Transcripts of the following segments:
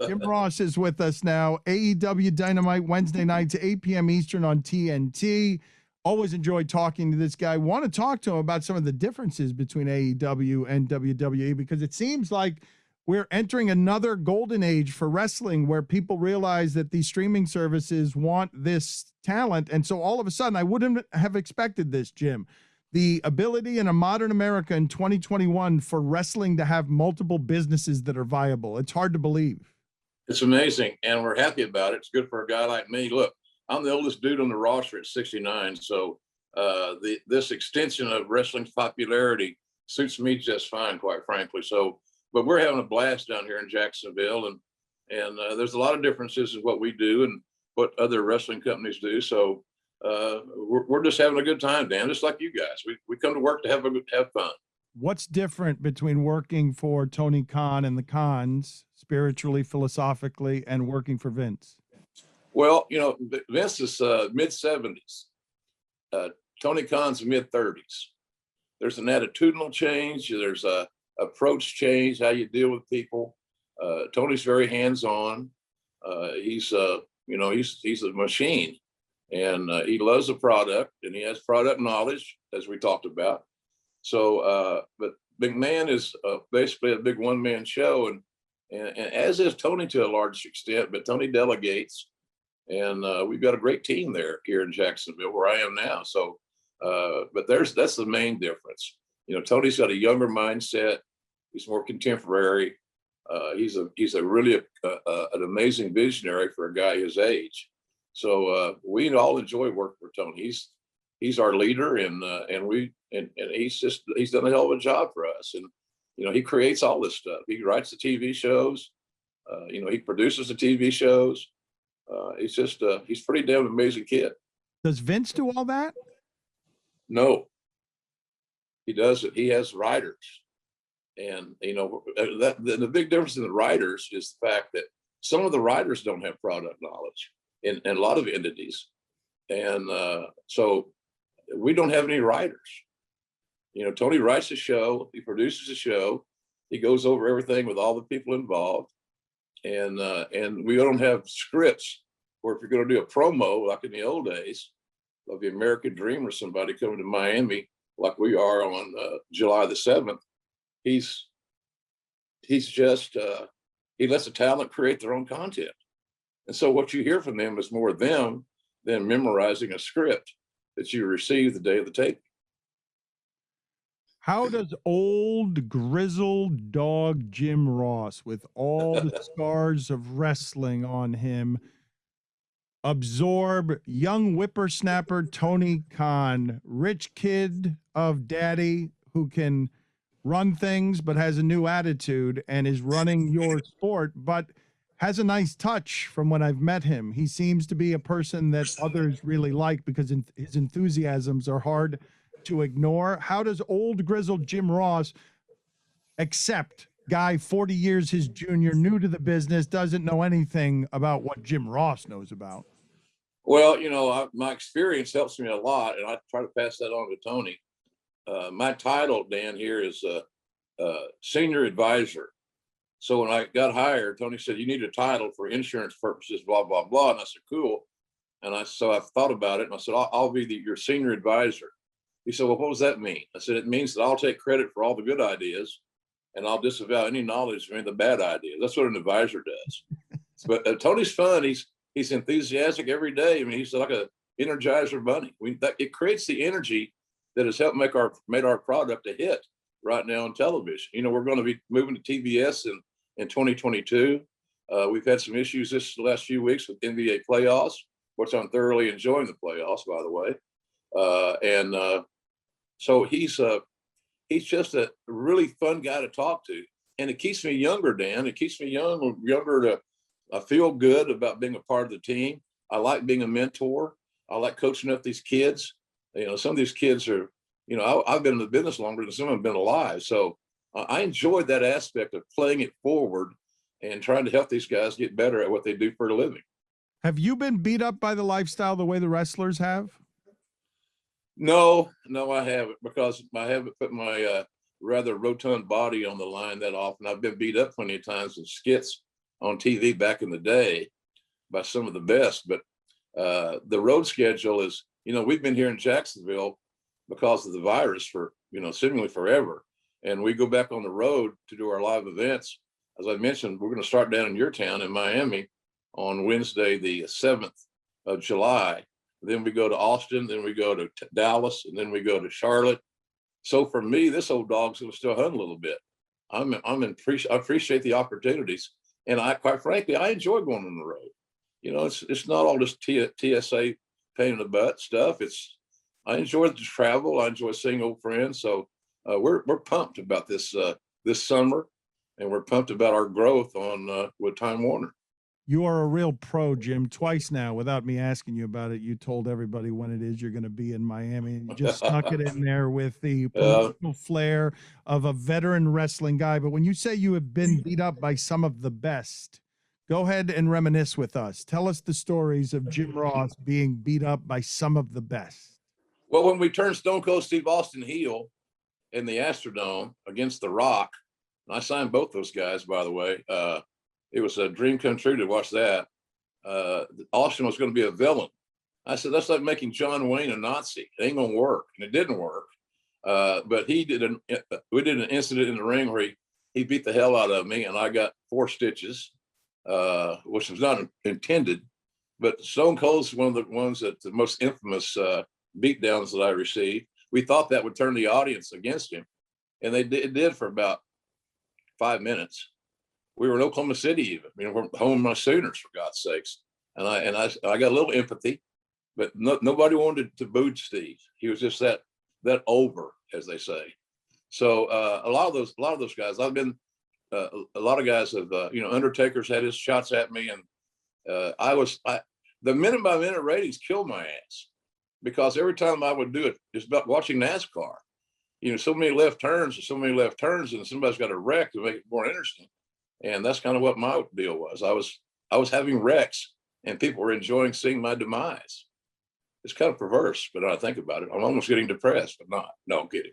Jim Ross is with us now. AEW Dynamite Wednesday nights, 8 p.m. Eastern on TNT. Always enjoy talking to this guy. Want to talk to him about some of the differences between AEW and WWE, because it seems like we're entering another golden age for wrestling where people realize that these streaming services want this talent. And so all of a sudden, I wouldn't have expected this, Jim. The ability in a modern America in 2021 for wrestling to have multiple businesses that are viable. It's hard to believe. It's amazing, and we're happy about it. It's good for a guy like me. Look, I'm the oldest dude on the roster at 69, so this extension of wrestling's popularity suits me just fine, quite frankly. So, but we're having a blast down here in Jacksonville, and there's a lot of differences in what we do and what other wrestling companies do. So we're just having a good time, Dan, just like you guys. We come to work to have fun. What's different between working for Tony Khan and the Khans, spiritually, philosophically, and working for Vince? Well, you know, Vince is mid-70s. Tony Khan's mid-30s. There's an attitudinal change. There's a approach change, how you deal with people. Tony's very hands-on. He's a machine, and he loves the product, and he has product knowledge, as we talked about. So, but McMahon is basically a big one-man show, and as is Tony to a large extent, but Tony delegates, and we've got a great team there here in Jacksonville, where I am now. So, but that's the main difference. You know, Tony's got a younger mindset. He's more contemporary. He's a really an amazing visionary for a guy his age. So we all enjoy working for Tony. He's our leader, and he's done a hell of a job for us. And you know, he creates all this stuff. He writes the TV shows. You know, he produces the TV shows. He's pretty damn amazing kid. Does Vince do all that? No, he doesn't. He has writers, and you know the big difference in the writers is the fact that some of the writers don't have product knowledge in a lot of entities, and so we don't have any writers. You know, Tony writes the show, he produces the show, he goes over everything with all the people involved, and we don't have scripts where if you're going to do a promo like in the old days of the American Dream or somebody coming to Miami like we are on July the 7th, he's just he lets the talent create their own content, and so what you hear from them is more them than memorizing a script that you receive the day of the tape. How does old grizzled dog Jim Ross, with all the scars of wrestling on him, absorb young whippersnapper Tony Khan, rich kid of daddy who can run things but has a new attitude and is running your sport, but has a nice touch from when I've met him? He seems to be a person that others really like because his enthusiasms are hard to ignore. How does old grizzled Jim Ross accept guy 40 years his junior, new to the business, doesn't know anything about what Jim Ross knows about? Well, you know, my experience helps me a lot, and I try to pass that on to Tony. My title, Dan, here is senior advisor. So when I got hired, Tony said, "You need a title for insurance purposes, blah, blah, blah." And I said, "Cool." And so I thought about it, and I said, I'll be your senior advisor. He said, "Well, what does that mean?" I said, "It means that I'll take credit for all the good ideas, and I'll disavow any knowledge of any of the bad ideas." That's what an advisor does. But Tony's fun. He's enthusiastic every day. I mean, he's like a Energizer bunny. It creates the energy that has helped made our product a hit right now on television. You know, we're going to be moving to TBS in 2022. We've had some issues this last few weeks with NBA playoffs, which I'm thoroughly enjoying the playoffs, by the way. So he's just a really fun guy to talk to, and it keeps me younger, Dan. It keeps me younger to feel good about being a part of the team. I like being a mentor. I like coaching up these kids. You know, some of these kids are, you know, I've been in the business longer than some have been alive. So I enjoyed that aspect of playing it forward and trying to help these guys get better at what they do for a living. Have you been beat up by the lifestyle the way the wrestlers have? No, I haven't, because I haven't put my rather rotund body on the line that often. I've been beat up plenty of times in skits on TV back in the day by some of the best. But the road schedule is, we've been here in Jacksonville because of the virus for, seemingly forever. And we go back on the road to do our live events. As I mentioned, we're going to start down in your town in Miami on Wednesday, the 7th of July. Then we go to Austin, then we go to Dallas, and then we go to Charlotte. So for me, this old dog's going to still hunt a little bit. I appreciate the opportunities. And quite frankly, I enjoy going on the road. It's not all just TSA pain in the butt stuff. I enjoy the travel. I enjoy seeing old friends. So we're pumped about this summer, and we're pumped about our growth on with Time Warner. You are a real pro, Jim. Twice now, without me asking you about it, you told everybody when it is you're going to be in Miami. And you just snuck it in there with the political flair of a veteran wrestling guy. But when you say you have been beat up by some of the best, go ahead and reminisce with us. Tell us the stories of Jim Ross being beat up by some of the best. Well, when we turned Stone Cold Steve Austin heel in the Astrodome against The Rock, and I signed both those guys, by the way. It was a dream come true to watch that. Austin was going to be a villain. I said, that's like making John Wayne a Nazi. It ain't going to work. And it didn't work. But we did an incident in the ring where he beat the hell out of me, and I got 4 stitches, which was not intended. But Stone Cold's one of the ones that the most infamous beatdowns that I received. We thought that would turn the audience against him. And it did for about 5 minutes. We were in Oklahoma City even. We're home with my Sooners, for God's sakes. And I got a little empathy, but nobody wanted to boo Steve. He was just that over, as they say. So a lot of those guys, I've been a lot of guys have Undertaker's had his shots at me, and the minute by minute ratings killed my ass, because every time I would do it, it's about watching NASCAR. So many left turns, and somebody's got a wreck to make it more interesting. And that's kind of what my deal was. I was having wrecks, and people were enjoying seeing my demise. It's kind of perverse, but when I think about it, I'm almost getting depressed, but not. No, I'm kidding.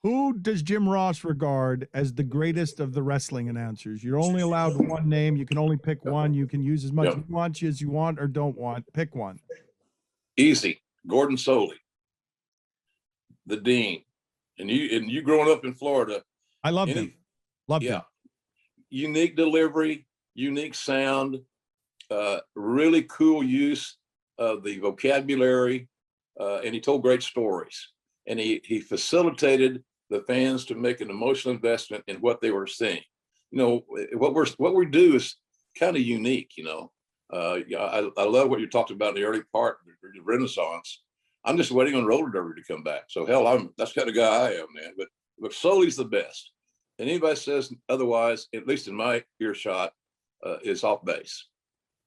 Who does Jim Ross regard as the greatest of the wrestling announcers? You're only allowed one name. You can only pick one. You can use as much nuance as you want or don't want. Pick one. Easy. Gordon Soley, the Dean. And you growing up in Florida. I loved him. Loved him. Unique delivery, unique sound, really cool use of the vocabulary, and he told great stories. And he facilitated the fans to make an emotional investment in what they were seeing. What we do is kind of unique. I love what you talked about in the early part of the Renaissance. I'm just waiting on roller derby to come back. So hell, that's the kind of guy I am, man. But Soley's the best. And anybody says otherwise, at least in my earshot, is off base.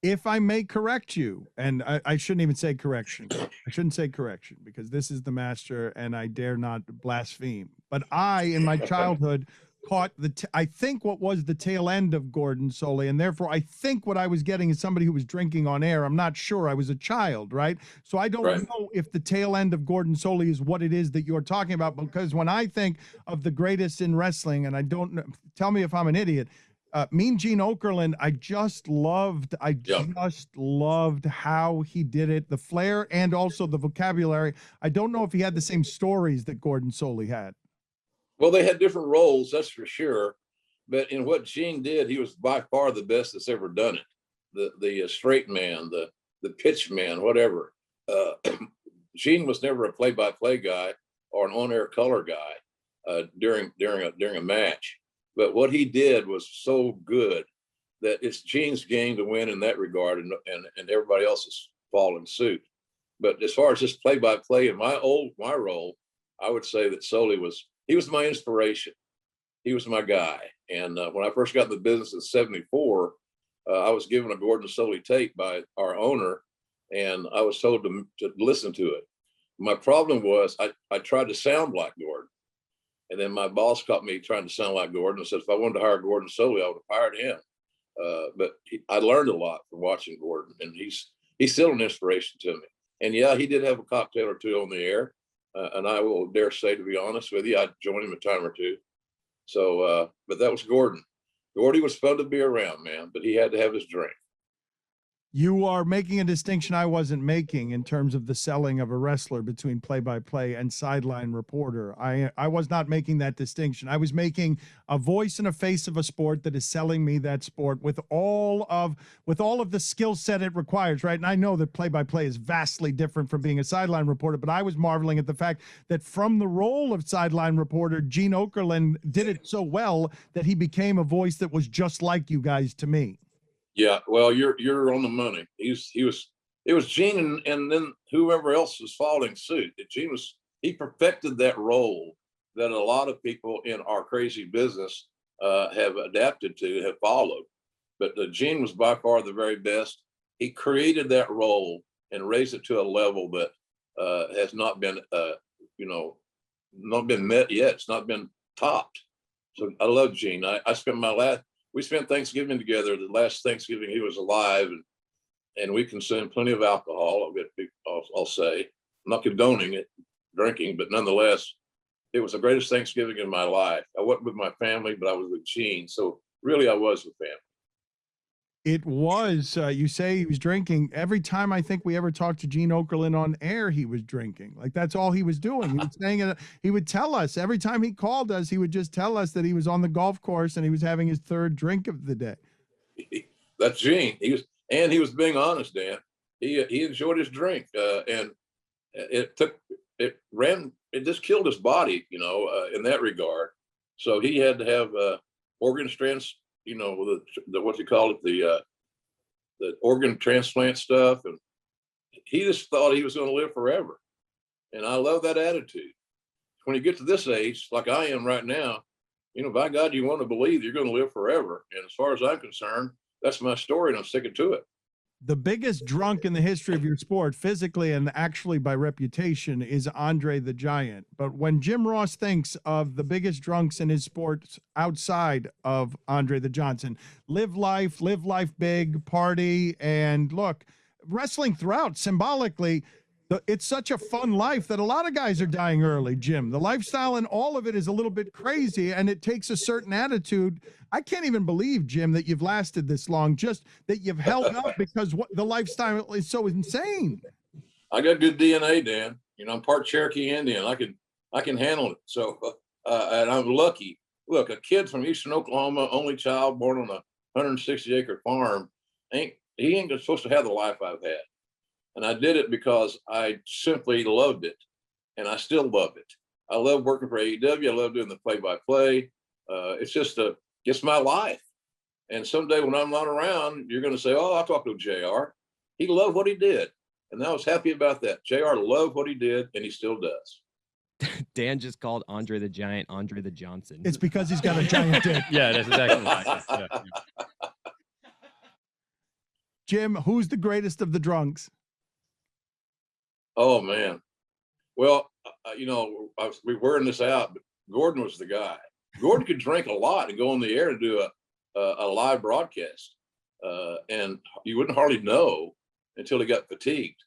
If I may correct you, and I shouldn't even say correction. I shouldn't say correction, because this is the master and I dare not blaspheme. But I, in my childhood, caught I think what was the tail end of Gordon Soley, and therefore I think what I was getting is somebody who was drinking on air. I'm not sure. I was a child, right? So I don't know if the tail end of Gordon Soley is what it is that you're talking about, because when I think of the greatest in wrestling, and I don't know, tell me if I'm an idiot, Mean Gene Okerlund, I just loved how he did it, the flair and also the vocabulary. I don't know if he had the same stories that Gordon Soley had. Well, they had different roles, that's for sure. But in what Gene did, he was by far the best that's ever done it. The straight man, the pitch man, whatever. Gene was never a play-by-play guy or an on-air color guy during a match. But what he did was so good that it's Gene's game to win in that regard, and everybody else is following suit. But as far as just play-by-play in my role, I would say that Soley was my inspiration. He was my guy. And when I first got in the business in '74, I was given a Gordon Soley tape by our owner, and I was told to listen to it. My problem was I tried to sound like Gordon. And then my boss caught me trying to sound like Gordon and said, if I wanted to hire Gordon Soley, I would have hired him. But I learned a lot from watching Gordon, and he's still an inspiration to me. And yeah, he did have a cocktail or two on the air. And I will dare say, to be honest with you, I'd join him a time or two. So, but that was Gordon. Gordy was fun to be around, man, but he had to have his drink. You are making a distinction I wasn't making in terms of the selling of a wrestler between play-by-play and sideline reporter. I was not making that distinction. I was making a voice and a face of a sport that is selling me that sport with all of the skill set it requires, right? And I know that play-by-play is vastly different from being a sideline reporter, but I was marveling at the fact that from the role of sideline reporter, Gene Okerlund did it so well that he became a voice that was just like you guys to me. Yeah, well, you're on the money. It was Gene and then whoever else was following suit. He perfected that role that a lot of people in our crazy business have adapted to, have followed. But Gene was by far the very best. He created that role and raised it to a level that has not been not been met yet. It's not been topped. So I love Gene. We spent Thanksgiving together. The last Thanksgiving he was alive, and we consumed plenty of alcohol. I'll say, I'm not condoning it, drinking, but nonetheless, it was the greatest Thanksgiving in my life. I wasn't with my family, but I was with Gene. So really, I was with family. It was, you say he was drinking. Every time I think we ever talked to Gene Okerlund on air, he was drinking. Like, that's all he was doing. He was saying it. He would tell us every time he called us, he would just tell us that he was on the golf course and he was having his third drink of the day. That's Gene. He was being honest, Dan. He enjoyed his drink, and it just killed his body, in that regard. So he had to have organ strands, the what you call it, the organ transplant stuff, and he just thought he was going to live forever. And I love that attitude. When you get to this age, like I am right now, by God, you want to believe you're going to live forever. And as far as I'm concerned, that's my story, and I'm sticking to it. The biggest drunk in the history of your sport, physically and actually by reputation, is Andre the Giant. But when Jim Ross thinks of the biggest drunks in his sports outside of Andre the Johnson, live life big, party, and look, wrestling throughout, symbolically, it's such a fun life that a lot of guys are dying early, Jim. The lifestyle and all of it is a little bit crazy, and it takes a certain attitude. I can't even believe, Jim, that you've lasted this long, just that you've held up, because the lifestyle is so insane. I got good DNA, Dan. I'm part Cherokee Indian. I can handle it. So, and I'm lucky. Look, a kid from Eastern Oklahoma, only child, born on a 160-acre farm, he ain't supposed to have the life I've had. And I did it because I simply loved it, and I still love it. I love working for AEW. I love doing the play-by-play. It's my life. And someday when I'm not around, you're going to say, "Oh, I talked to JR. He loved what he did," and I was happy about that. JR loved what he did, and he still does. Dan just called Andre the Giant Andre the Johnson. It's because he's got a giant dick. Yeah, that's exactly right. Yeah. Jim, who's the greatest of the drunks? Oh man, well, we're wearing this out, but Gordon was the guy. Gordon could drink a lot and go on the air and do a live broadcast, and you wouldn't hardly know until he got fatigued.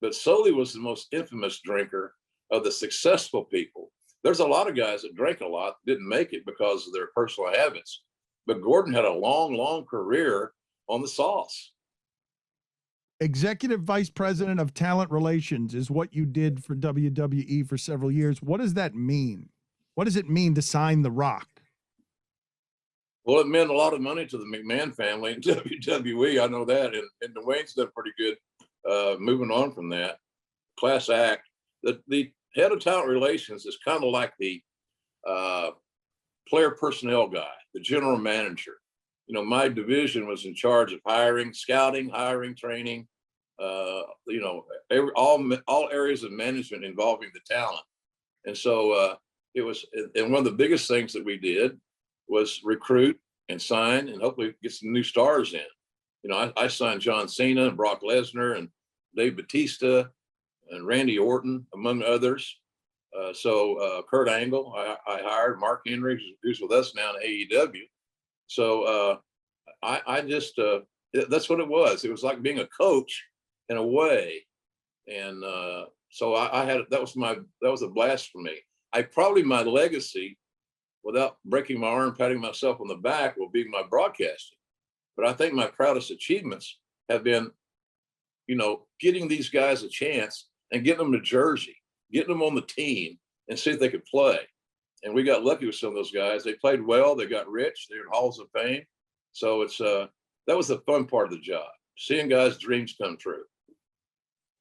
But Sully was the most infamous drinker of the successful people. There's a lot of guys that drank a lot, didn't make it because of their personal habits, but Gordon had a long career on the sauce. Executive Vice President of Talent Relations is what you did for WWE for several years. What does that mean? What does it mean to sign The Rock? Well, it meant a lot of money to the McMahon family and WWE. I know that. And Dwayne's done pretty good moving on from that. Class act. The head of talent relations is kind of like the player personnel guy, the general manager. My division was in charge of hiring, scouting, training, all areas of management involving the talent. And so it was, and one of the biggest things that we did was recruit and sign and hopefully get some new stars in. I signed John Cena and Brock Lesnar and Dave Bautista and Randy Orton, among others. So Kurt Angle, I hired Mark Henry, who's with us now in AEW. So I just, that's what it was. It was like being a coach in a way. And so that was a blast for me. My legacy without breaking my arm, patting myself on the back, will be my broadcasting. But I think my proudest achievements have been, getting these guys a chance and getting them to Jersey, getting them on the team and see if they could play. And we got lucky with some of those guys. They played well. They got rich. They're in halls of fame. So that was the fun part of the job, seeing guys' dreams come true.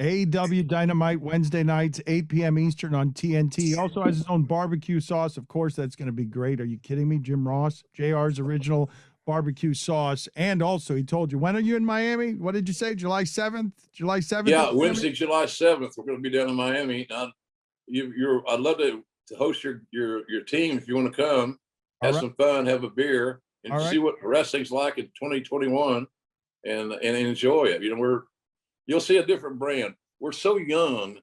AEW Dynamite Wednesday nights, 8 p.m. Eastern on TNT. He also has his own barbecue sauce. Of course, that's going to be great. Are you kidding me? Jim Ross, JR's original barbecue sauce. And also, he told you, when are you in Miami? What did you say? July 7th? July 7th? Yeah, Wednesday, July 7th. We're going to be down in Miami. Now, I'd love to host your team if you want to come, have some fun, have a beer, and see what wrestling's like in 2021 and enjoy it. You'll see a different brand. We're so young.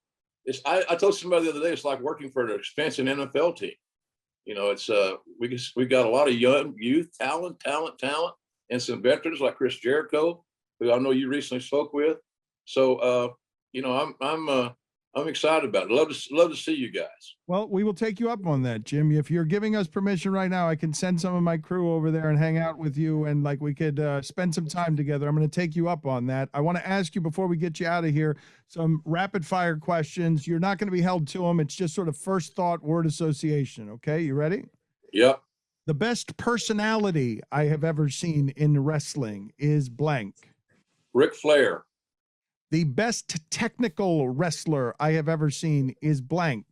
I told somebody the other day, it's like working for an expansion NFL team. We got a lot of young youth talent, and some veterans like Chris Jericho, who I know you recently spoke with. So I'm excited about it. Love to see you guys. Well, we will take you up on that, Jim. If you're giving us permission right now, I can send some of my crew over there and hang out with you, and we could spend some time together. I'm going to take you up on that. I want to ask you, before we get you out of here, some rapid fire questions. You're not going to be held to them. It's just sort of first thought word association. Okay, you ready? Yep. The best personality I have ever seen in wrestling is blank. Ric Flair. The best technical wrestler I have ever seen is blank.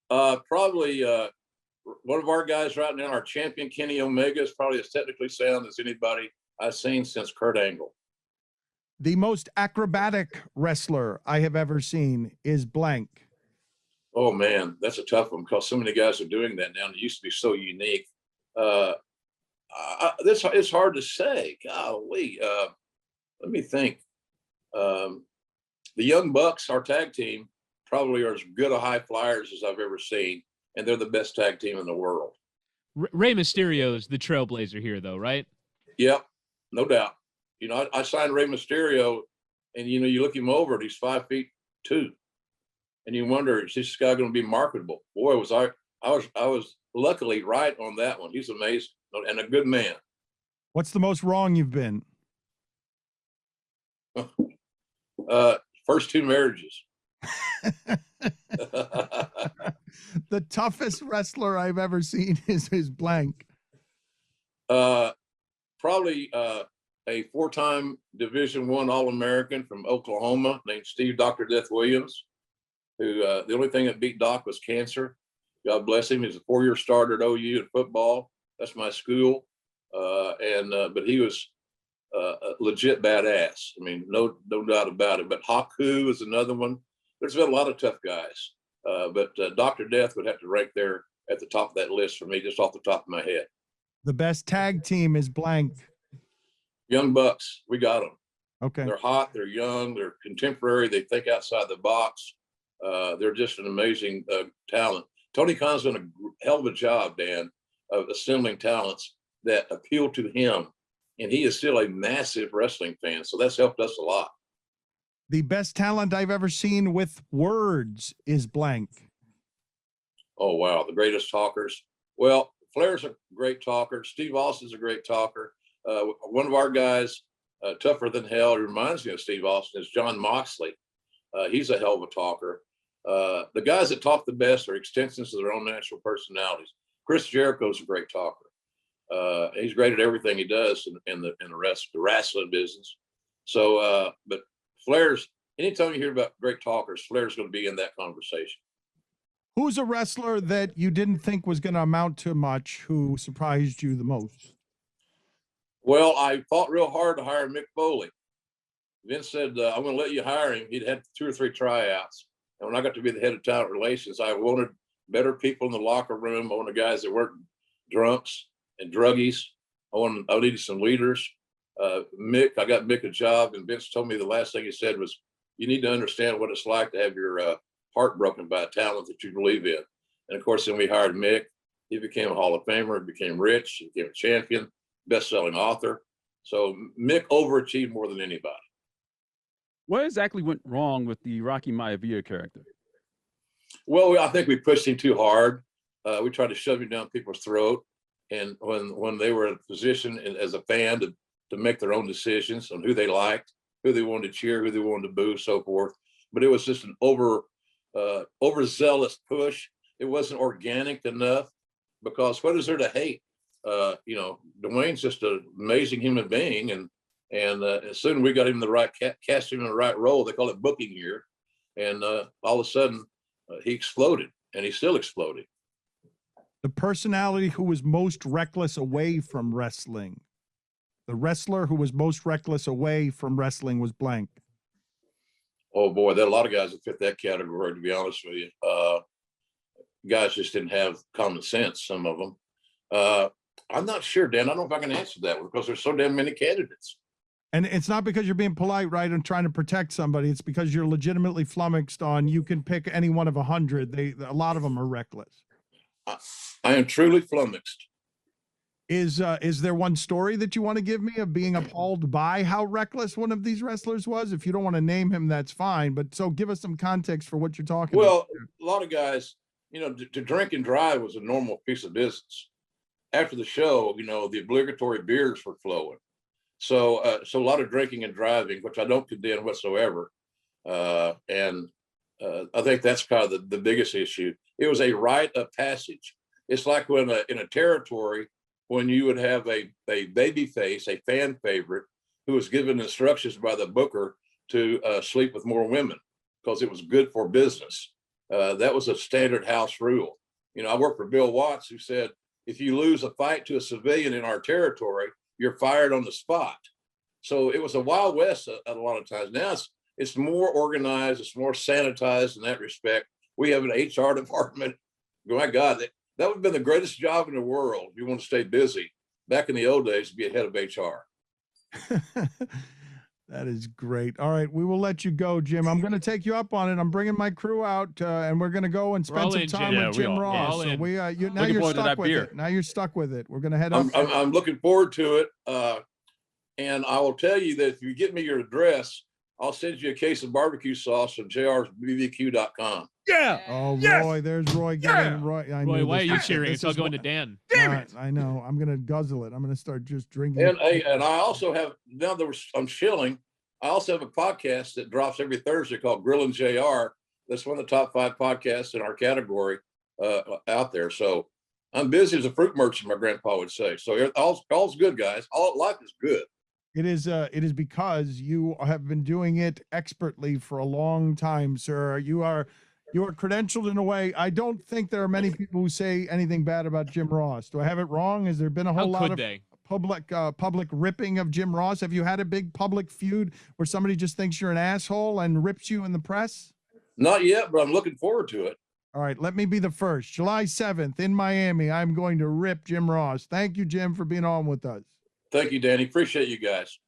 Probably one of our guys right now, our champion, Kenny Omega, is probably as technically sound as anybody I've seen since Kurt Angle. The most acrobatic wrestler I have ever seen is blank. Oh, man, that's a tough one because so many guys are doing that now. It used to be so unique. It's hard to say. Golly. Let me think. The Young Bucks, our tag team, probably are as good a high flyers as I've ever seen, and they're the best tag team in the world. Rey Mysterio's the trailblazer here, though, right? Yep, no doubt. I signed Rey Mysterio, and you look him over, and he's 5'2", and you wonder, is this guy going to be marketable? Boy, I was luckily right on that one. He's amazing and a good man. What's the most wrong you've been? First two marriages. The toughest wrestler I've ever seen is blank. Probably a 4-time Division I All-American from Oklahoma named Steve Dr. Death Williams, who the only thing that beat Doc was cancer. God bless him. He's a 4-year starter at OU in football. That's my school. But he was a legit badass. I mean, no doubt about it. But Haku is another one. There's been a lot of tough guys. But Dr. Death would have to rank there at the top of that list for me, just off the top of my head. The best tag team is blank. Young Bucks. We got them. Okay. They're hot. They're young. They're contemporary. They think outside the box. They're just an amazing talent. Tony Khan's done a hell of a job, Dan, of assembling talents that appeal to him. And he is still a massive wrestling fan. So that's helped us a lot. The best talent I've ever seen with words is blank. Oh, wow. The greatest talkers. Well, Flair's a great talker. Steve Austin's a great talker. One of our guys, tougher than hell, reminds me of Steve Austin, is John Moxley. He's a hell of a talker. The guys that talk the best are extensions of their own natural personalities. Chris Jericho's a great talker. He's great at everything he does in the wrestling business. So, but Flair's, anytime you hear about great talkers, Flair's going to be in that conversation. Who's a wrestler that you didn't think was going to amount to much, who surprised you the most? Well, I fought real hard to hire Mick Foley. Vince said, I'm going to let you hire him. He'd had 2 or 3 tryouts. And when I got to be the head of talent relations, I wanted better people in the locker room. I wanted guys that weren't drunks and druggies. I needed some leaders. I got Mick a job, and Vince told me the last thing he said was, you need to understand what it's like to have your heart broken by a talent that you believe in. And of course, then we hired Mick. He became a Hall of Famer, he became rich, he became a champion, best-selling author. So Mick overachieved more than anybody. What exactly went wrong with the Rocky Maivia character? Well, I think we pushed him too hard. we tried to shove him down people's throat. And when they were in a position as a fan to make their own decisions on who they liked, who they wanted to cheer, who they wanted to boo, so forth. But it was just an overzealous push. It wasn't organic enough, because what is there to hate? Dwayne's just an amazing human being, and as soon as we got him in the right cast him in the right role, they call it booking here, and all of a sudden he exploded, and he's still exploding. The personality who was most reckless away from wrestling. The wrestler who was most reckless away from wrestling was blank. Oh boy, there are a lot of guys that fit that category, to be honest with you. Guys just didn't have common sense, some of them. I'm not sure, Dan. I don't know if I can answer that because there's so damn many candidates. And it's not because you're being polite, right, and trying to protect somebody. It's because you're legitimately flummoxed on you can pick any one of 100. A lot of them are reckless. I am truly flummoxed. Is there one story that you want to give me of being appalled by how reckless one of these wrestlers was? If you don't want to name him, that's fine. But so give us some context for what you're talking about. Well, a lot of guys, to drink and drive was a normal piece of business. After the show, the obligatory beers were flowing. So a lot of drinking and driving, which I don't condemn whatsoever. I think that's kind of the biggest issue. It was a rite of passage. It's like when in a territory, when you would have a baby face, a fan favorite, who was given instructions by the booker to sleep with more women because it was good for business. That was a standard house rule. I worked for Bill Watts, who said, if you lose a fight to a civilian in our territory, you're fired on the spot. So it was a Wild West a lot of times. Now it's more organized, it's more sanitized in that respect. We have an HR department. My God, that would have been the greatest job in the world if you want to stay busy. Back in the old days, to be a head of HR. That is great. All right, we will let you go, Jim. I'm going to take you up on it. I'm bringing my crew out, and we're going to go and spend some time with Jim Ross. So now you're stuck with it. Now you're stuck with it. We're going to head up. I'm looking forward to it, and I will tell you that if you get me your address, I'll send you a case of barbecue sauce from jrsbbq.com. Yeah. Oh, yes! Roy, there's Roy getting Roy. Roy, why are you cheering? It's all going to Dan. Damn it! I know. I'm gonna guzzle it. I'm gonna start just drinking. And I also have I'm shilling. I also have a podcast that drops every Thursday called Grill and JR. That's one of the top 5 podcasts in our category out there. So I'm busy as a fruit merchant, my grandpa would say. So all's good, guys. Life is good. It is because you have been doing it expertly for a long time, sir. You are credentialed in a way. I don't think there are many people who say anything bad about Jim Ross. Do I have it wrong? Has there been a whole lot of public ripping of Jim Ross? Have you had a big public feud where somebody just thinks you're an asshole and rips you in the press? Not yet, but I'm looking forward to it. All right, let me be the first. July 7th in Miami, I'm going to rip Jim Ross. Thank you, Jim, for being on with us. Thank you, Danny. Appreciate you guys.